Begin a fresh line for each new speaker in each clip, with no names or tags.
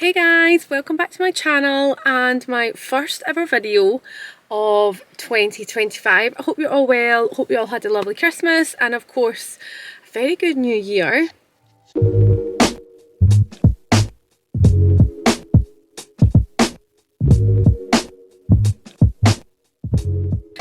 Hey guys, welcome back to my channel and my first ever video of 2025. I hope you're all well, hope you all had a lovely Christmas and of course a very good new year.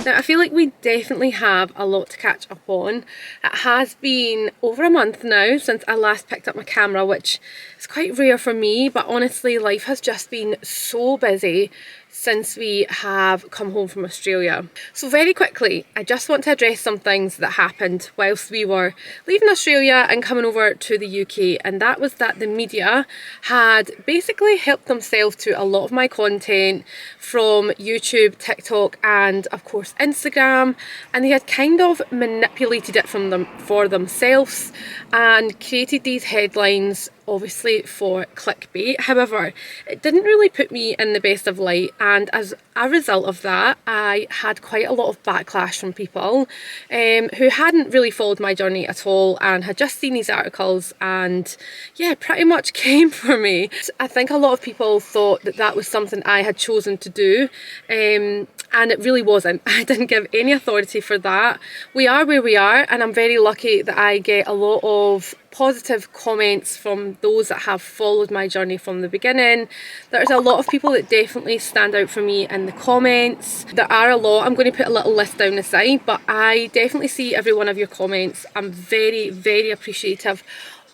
Now I feel like we definitely have a lot to catch up on. It has been over a month now since I last picked up my camera, which is quite rare for me, but honestly life has just been so busy since we have come home from Australia. So very quickly, I just want to address some things that happened whilst we were leaving Australia and coming over to the UK, and that was that the media had basically helped themselves to a lot of my content from YouTube, TikTok and of course Instagram, and they had kind of manipulated it for themselves and created these headlines obviously for clickbait. However, it didn't really put me in the best of light, and as a result of that I had quite a lot of backlash from people who hadn't really followed my journey at all and had just seen these articles and yeah, pretty much came for me. I think a lot of people thought that that was something I had chosen to do, and it really wasn't. I didn't give any authority for that. We are where we are, and I'm very lucky that I get a lot of positive comments from those that have followed my journey from the beginning. There's a lot of people that definitely stand out for me in the comments. There are a lot. I'm going to put a little list down the side, but I definitely see every one of your comments. I'm very appreciative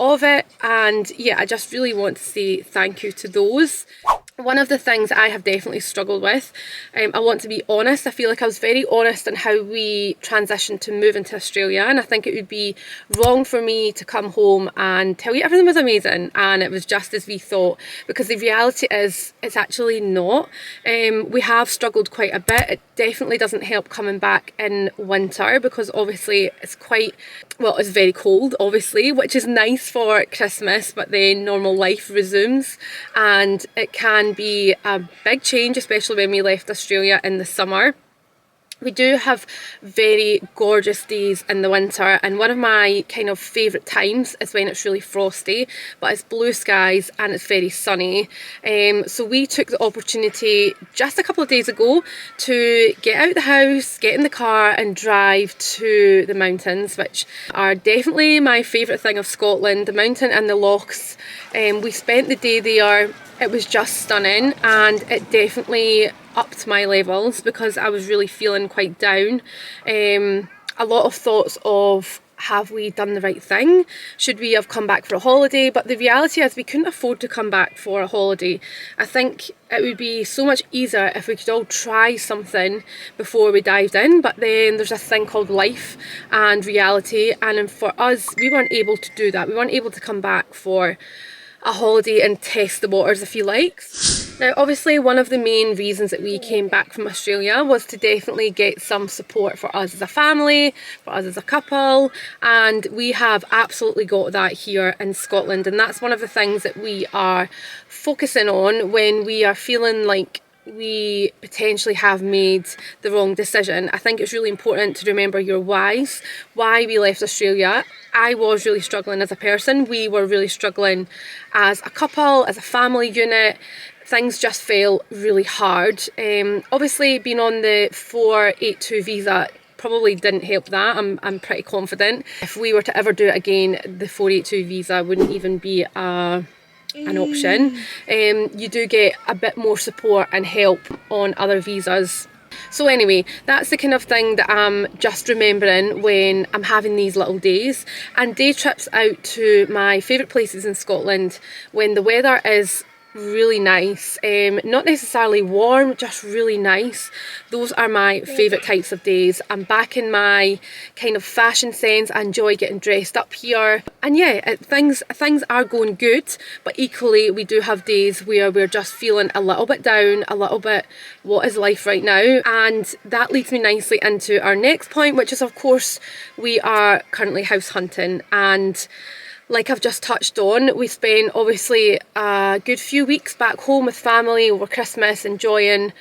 of it, and yeah, I just really want to say thank you to those. One of the things I have definitely struggled with, I want to be honest, I feel like I was very honest in how we transitioned to moving to Australia, and I think it would be wrong for me to come home and tell you everything was amazing and it was just as we thought, because the reality is it's actually not. We have struggled quite a bit. It definitely doesn't help coming back in winter because obviously it's quite, well, it's very cold obviously, which is nice for Christmas, but then normal life resumes and it can be a big change, especially when we left Australia in the summer. We do have very gorgeous days in the winter, and one of my kind of favourite times is when it's really frosty but it's blue skies and it's very sunny. So we took the opportunity just a couple of days ago to get out the house, get in the car and drive to the mountains, which are definitely my favourite thing of Scotland, the mountain and the lochs. We spent the day there. It was just stunning and it definitely upped my levels because I was really feeling quite down. A lot of thoughts of, have we done the right thing? Should we have come back for a holiday? But the reality is we couldn't afford to come back for a holiday. I think it would be so much easier if we could all try something before we dived in, but then there's a thing called life and reality, and for us we weren't able to do that. We weren't able to come back for a holiday and test the waters, if you like. Now obviously one of the main reasons that we came back from Australia was to definitely get some support for us as a family, for us as a couple, and we have absolutely got that here in Scotland, and that's one of the things that we are focusing on when we are feeling like we potentially have made the wrong decision. I think it's really important to remember your whys, why we left Australia. I was really struggling as a person. We were really struggling as a couple, as a family unit. Things just felt really hard. Obviously being on the 482 visa probably didn't help that. I'm pretty confident if we were to ever do it again, the 482 visa wouldn't even be an option. You do get a bit more support and help on other visas. So anyway, that's the kind of thing that I'm just remembering when I'm having these little days, and day trips out to my favourite places in Scotland when the weather is really nice, not necessarily warm, just really nice. Those are my favourite types of days. I'm back in my kind of fashion sense. I enjoy getting dressed up here, and yeah, things are going good, but equally we do have days where we're just feeling a little bit down, a little bit what is life right now. And that leads me nicely into our next point, which is of course we are currently house hunting, and like I've just touched on, we spent obviously a good few weeks back home with family over Christmas, enjoying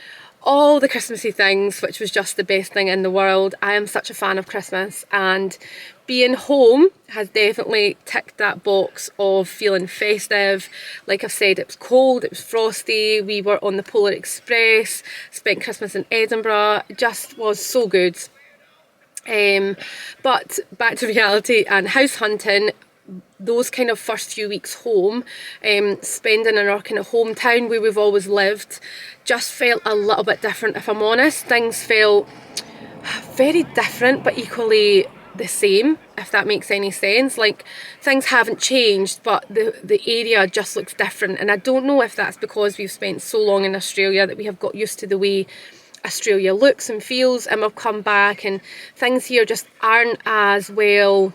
all the Christmassy things, which was just the best thing in the world. I am such a fan of Christmas, and being home has definitely ticked that box of feeling festive. Like I've said, it was cold, it was frosty, we were on the Polar Express, spent Christmas in Edinburgh, it just was so good. But back to reality and house hunting, those kind of first few weeks home, spending in our kind of hometown where we've always lived, just felt a little bit different, if I'm honest. Things felt very different but equally the same, if that makes any sense. Like, things haven't changed, but the area just looks different, and I don't know if that's because we've spent so long in Australia that we have got used to the way Australia looks and feels, and we've come back and things here just aren't as well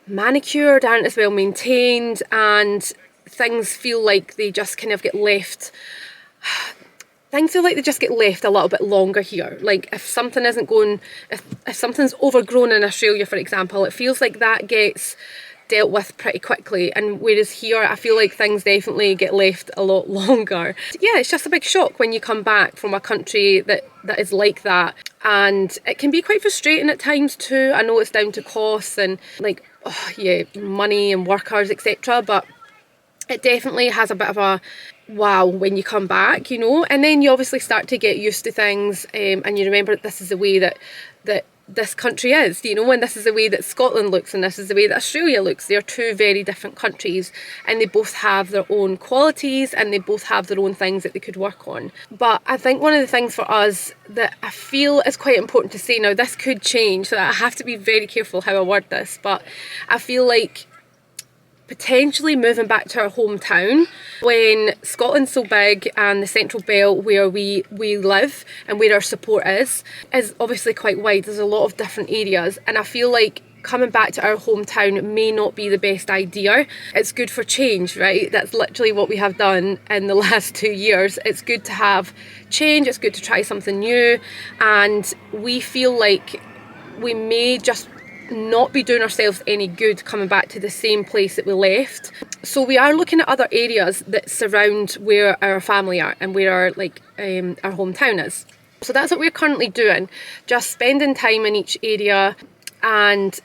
manicured, aren't as well maintained, and things feel like they just kind of get left. Things feel like they just get left a little bit longer here. Like if something isn't going, if something's overgrown in Australia, for example, it feels like that gets dealt with pretty quickly, and whereas here I feel like things definitely get left a lot longer. Yeah, it's just a big shock when you come back from a country that is like that, and it can be quite frustrating at times too. I know it's down to costs and like, oh yeah, money and workers, etc., but it definitely has a bit of a wow when you come back, you know. And then you obviously start to get used to things, and you remember that this is the way that this country is, you know, and this is the way that Scotland looks and this is the way that Australia looks. They're two very different countries, and they both have their own qualities and they both have their own things that they could work on. But I think one of the things for us that I feel is quite important to say, now this could change, so I have to be very careful how I word this, but I feel like potentially moving back to our hometown when Scotland's so big and the central belt where we live and where our support is obviously quite wide. There's a lot of different areas, and I feel like coming back to our hometown may not be the best idea. It's good for change, right? That's literally what we have done in the last 2 years. It's good to have change, it's good to try something new, and we feel like we may just not be doing ourselves any good coming back to the same place that we left. So we are looking at other areas that surround where our family are and where our hometown is. So that's what we're currently doing, just spending time in each area and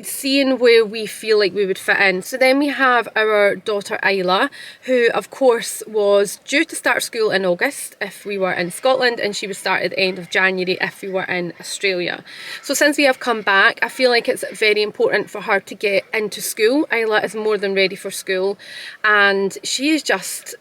seeing where we feel like we would fit in. So then we have our daughter Isla, who of course was due to start school in August if we were in Scotland, and she would start at the end of January if we were in Australia. So since we have come back, I feel like it's very important for her to get into school. Isla is more than ready for school, and she's just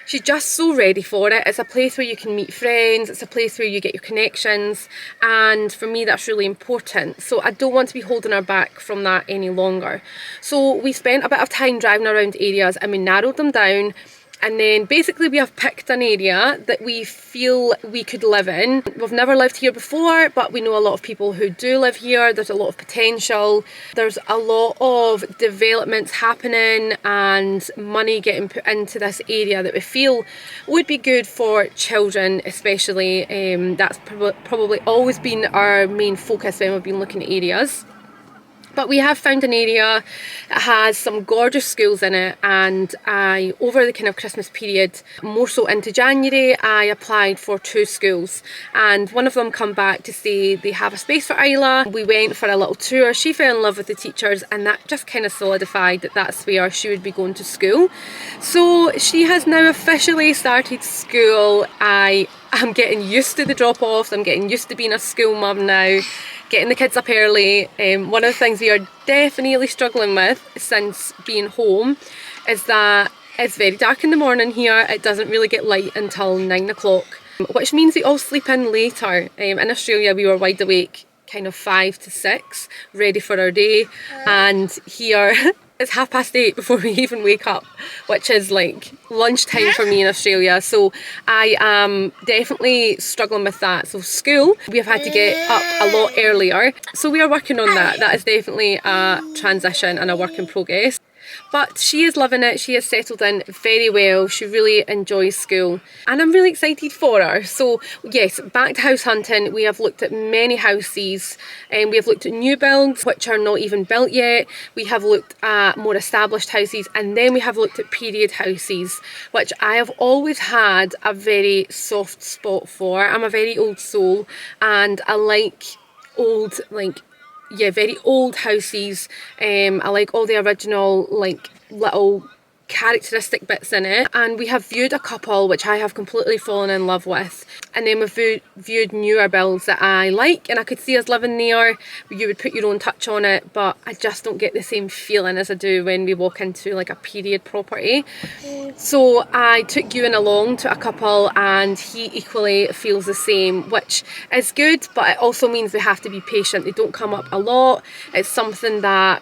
so ready for it. It's a place where you can meet friends, it's a place where you get your connections, and for me that's really important. So I don't want to be holding her back from that any longer. So we spent a bit of time driving around areas and we narrowed them down, and then basically we have picked an area that we feel we could live in. We've never lived here before, but we know a lot of people who do live here. There's a lot of potential. There's a lot of developments happening and money getting put into this area that we feel would be good for children especially. That's probably always been our main focus when we've been looking at areas. But we have found an area that has some gorgeous schools in it, and over the kind of Christmas period, more so into January, I applied for 2 schools, and one of them come back to say they have a space for Isla. We went for a little tour, she fell in love with the teachers, and that just kind of solidified that that's where she would be going to school. So she has now officially started school. I'm getting used to the drop-offs, I'm getting used to being a school mum now, getting the kids up early. One of the things we are definitely struggling with since being home is that it's very dark in the morning here. It doesn't really get light until 9 o'clock, which means we all sleep in later. In Australia we were wide awake kind of 5 to 6, ready for our day, and here it's 8:30 before we even wake up, which is like lunchtime for me in Australia. So I am definitely struggling with that. So school, we have had to get up a lot earlier. So we are working on that. That is definitely a transition and a work in progress. But she is loving it. She has settled in very well. She really enjoys school and I'm really excited for her. So yes, back to house hunting. We have looked at many houses and we have looked at new builds which are not even built yet. We have looked at more established houses, and then we have looked at period houses, which I have always had a very soft spot for. I'm a very old soul and I like old, very old houses. I like all the original little characteristic bits in it, and we have viewed a couple which I have completely fallen in love with, and then we've viewed newer builds that I like and I could see us living there. You would put your own touch on it, but I just don't get the same feeling as I do when we walk into like a period property. So I took Ewan along to a couple and he equally feels the same, which is good, but it also means we have to be patient. They don't come up a lot. It's something that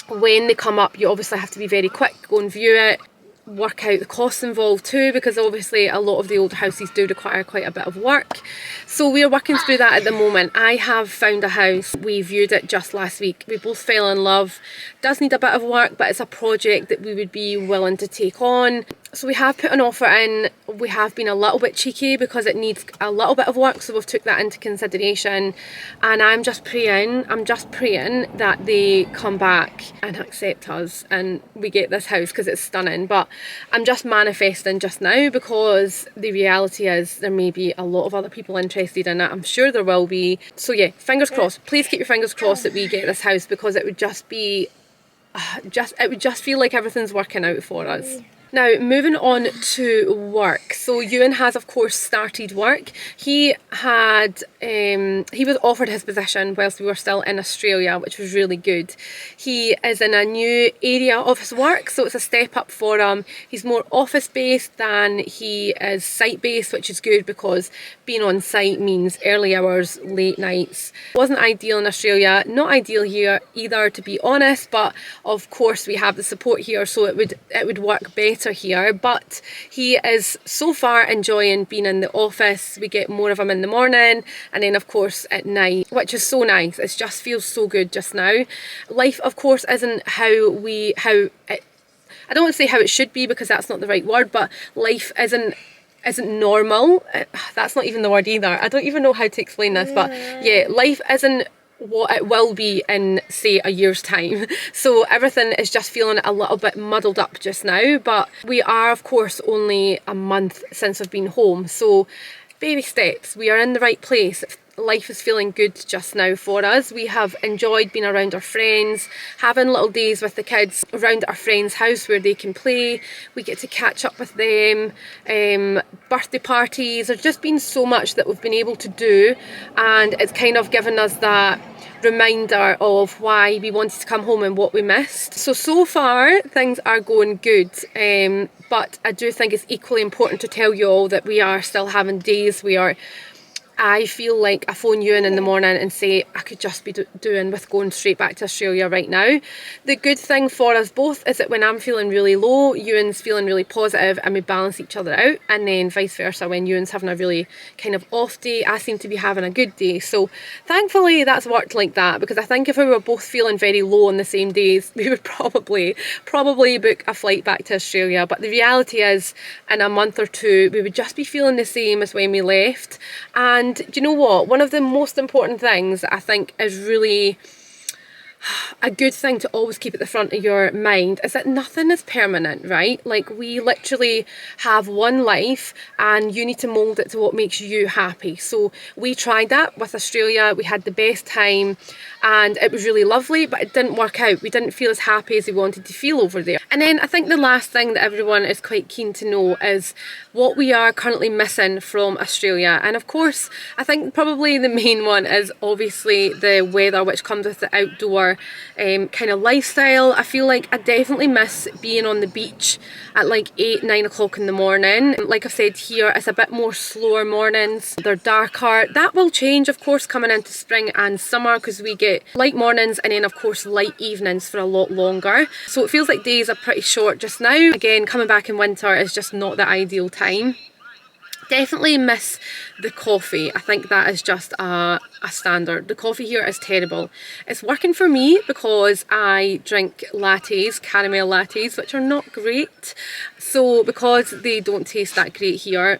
when they come up you obviously have to be very quick, go and view it, work out the costs involved too, because obviously a lot of the older houses do require quite a bit of work. So we are working through that at the moment. I have found a house, we viewed it just last week, we both fell in love. Does need a bit of work, but it's a project that we would be willing to take on. So we have put an offer in. We have been a little bit cheeky because it needs a little bit of work, so we've took that into consideration, and I'm just praying that they come back and accept us and we get this house, because it's stunning. But I'm just manifesting just now, because the reality is there may be a lot of other people interested in it. I'm sure there will be. So yeah, fingers crossed. Please keep your fingers crossed that we get this house, because it would just be it would just feel like everything's working out for us. Now, moving on to work. So Ewan has of course started work. He was offered his position whilst we were still in Australia, which was really good. He is in a new area of his work, so it's a step up for him. He's more office based than he is site based, which is good because being on site means early hours, late nights. Wasn't ideal in Australia, not ideal here either, to be honest, but of course we have the support here, so it would work better here. But he is so far enjoying being in the office. We get more of him in the morning and then of course at night, which is so nice. It just feels so good just now. Life of course isn't I don't want to say how it should be, because that's not the right word, but life isn't normal. That's not even the word either. I don't even know how to explain this, but yeah, life isn't what it will be in say a year's time. So everything is just feeling a little bit muddled up just now, but we are of course only a month since we've been home, so baby steps. We are in the right place. Life is feeling good just now for us. We have enjoyed being around our friends, having little days with the kids around our friend's house where they can play. We get to catch up with them. Birthday parties. There's just been so much that we've been able to do, and it's kind of given us that reminder of why we wanted to come home and what we missed. So far things are going good, but I do think it's equally important to tell you all that we are still having days where I feel like I phone Ewan in the morning and say I could just be doing with going straight back to Australia right now. The good thing for us both is that when I'm feeling really low, Ewan's feeling really positive, and we balance each other out, and then vice versa. When Ewan's having a really kind of off day, I seem to be having a good day. So thankfully that's worked like that, because I think if we were both feeling very low on the same days, we would probably book a flight back to Australia. But the reality is in a month or two we would just be feeling the same as when we left. And do you know what? One of the most important things that I think is really a good thing to always keep at the front of your mind is that nothing is permanent, right? Like, we literally have one life and you need to mould it to what makes you happy. So we tried that with Australia. We had the best time and it was really lovely, but it didn't work out. We didn't feel as happy as we wanted to feel over there. And then I think the last thing that everyone is quite keen to know is what we are currently missing from Australia. And of course, I think probably the main one is obviously the weather, which comes with the outdoor kind of lifestyle. I feel like I definitely miss being on the beach at like 8-9 o'clock in the morning. Like I've said here, it's a bit more slower mornings. They're darker. That will change of course coming into spring and summer, because we get light mornings and then of course light evenings for a lot longer. So it feels like days are pretty short just now. Again, coming back in winter is just not the ideal time. Definitely miss the coffee. I think that is just a standard. The coffee here is terrible. It's working for me because I drink lattes, caramel lattes, which are not great. So because they don't taste that great here,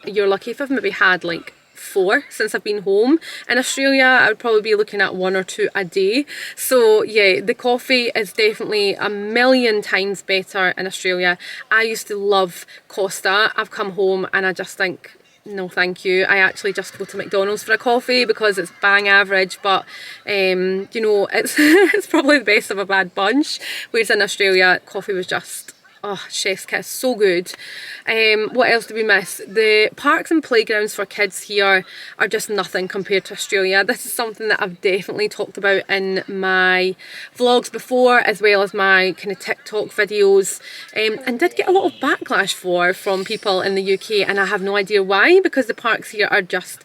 you're lucky if I've maybe had like 4 since I've been home. In Australia, I would probably be looking at 1 or 2 a day. So yeah, the coffee is definitely a million times better in Australia. I used to love Costa. I've come home and I just think, no thank you. I actually just go to McDonald's for a coffee because it's bang average, but you know, it's it's probably the best of a bad bunch. Whereas in Australia, coffee was just, oh, chef's kiss, so good. What else do we miss? The parks and playgrounds for kids here are just nothing compared to Australia. This is something that I've definitely talked about in my vlogs before, as well as my kind of TikTok videos, and did get a lot of backlash from people in the UK, and I have no idea why, because the parks here are just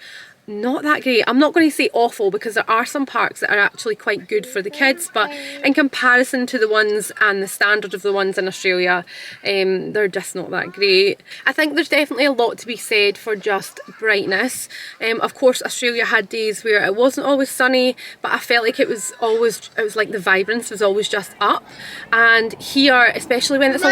not that great. I'm not going to say awful, because there are some parks that are actually quite good for the kids, but in comparison to the ones and the standard of the ones in Australia, they're just not that great. I think there's definitely a lot to be said for just brightness. Of course, Australia had days where it wasn't always sunny, but I felt like it was like the vibrance was always just up. And here, especially when it's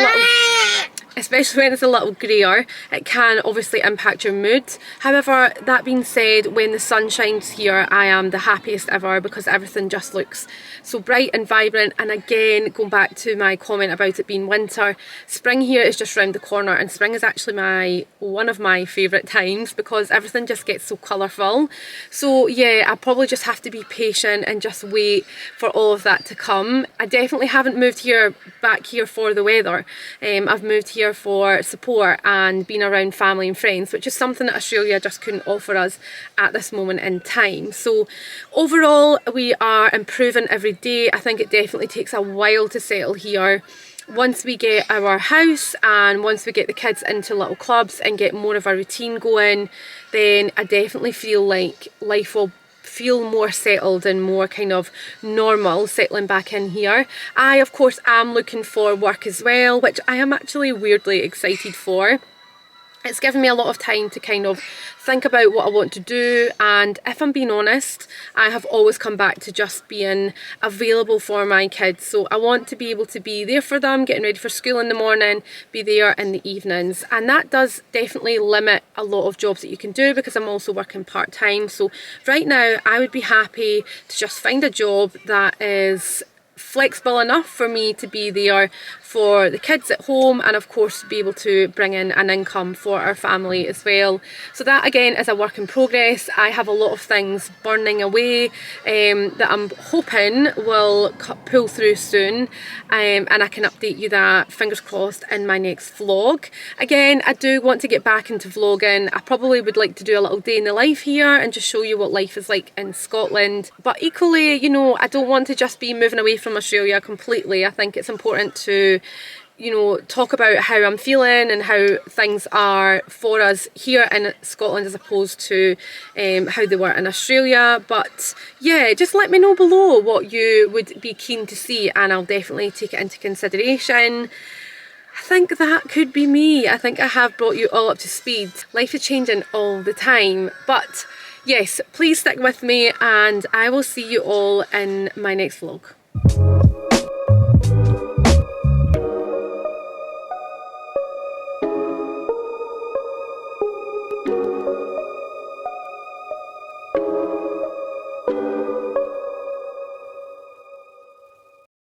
a little grayer, it can obviously impact your mood. However, that being said, when the sun shines here, I am the happiest ever, because everything just looks so bright and vibrant. And again, going back to my comment about it being winter, spring here is just round the corner, and spring is actually one of my favourite times, because everything just gets so colourful. So yeah, I probably just have to be patient and just wait for all of that to come. I definitely haven't moved back here for the weather. I've moved here for support and being around family and friends, which is something that Australia just couldn't offer us at this moment in time. So overall, we are improving every day. I think it definitely takes a while to settle here. Once we get our house and once we get the kids into little clubs and get more of a routine going, then I definitely feel like life will feel more settled and more kind of normal settling back in here. I of course am looking for work as well, which I am actually weirdly excited for. It's given me a lot of time to kind of think about what I want to do, and if I'm being honest, I have always come back to just being available for my kids. So I want to be able to be there for them, getting ready for school in the morning, be there in the evenings, and that does definitely limit a lot of jobs that you can do, because I'm also working part-time. So right now I would be happy to just find a job that is flexible enough for me to be there for the kids at home, and of course be able to bring in an income for our family as well. So that again is a work in progress. I have a lot of things burning away that I'm hoping will pull through soon, and I can update you that, fingers crossed, in my next vlog. Again, I do want to get back into vlogging. I probably would like to do a little day in the life here and just show you what life is like in Scotland, but equally, you know, I don't want to just be moving away from Australia completely. I think it's important to, you know, talk about how I'm feeling and how things are for us here in Scotland as opposed to how they were in Australia. But yeah, just let me know below what you would be keen to see, and I'll definitely take it into consideration. I think that could be me. I think I have brought you all up to speed. Life is changing all the time, but yes, please stick with me and I will see you all in my next vlog.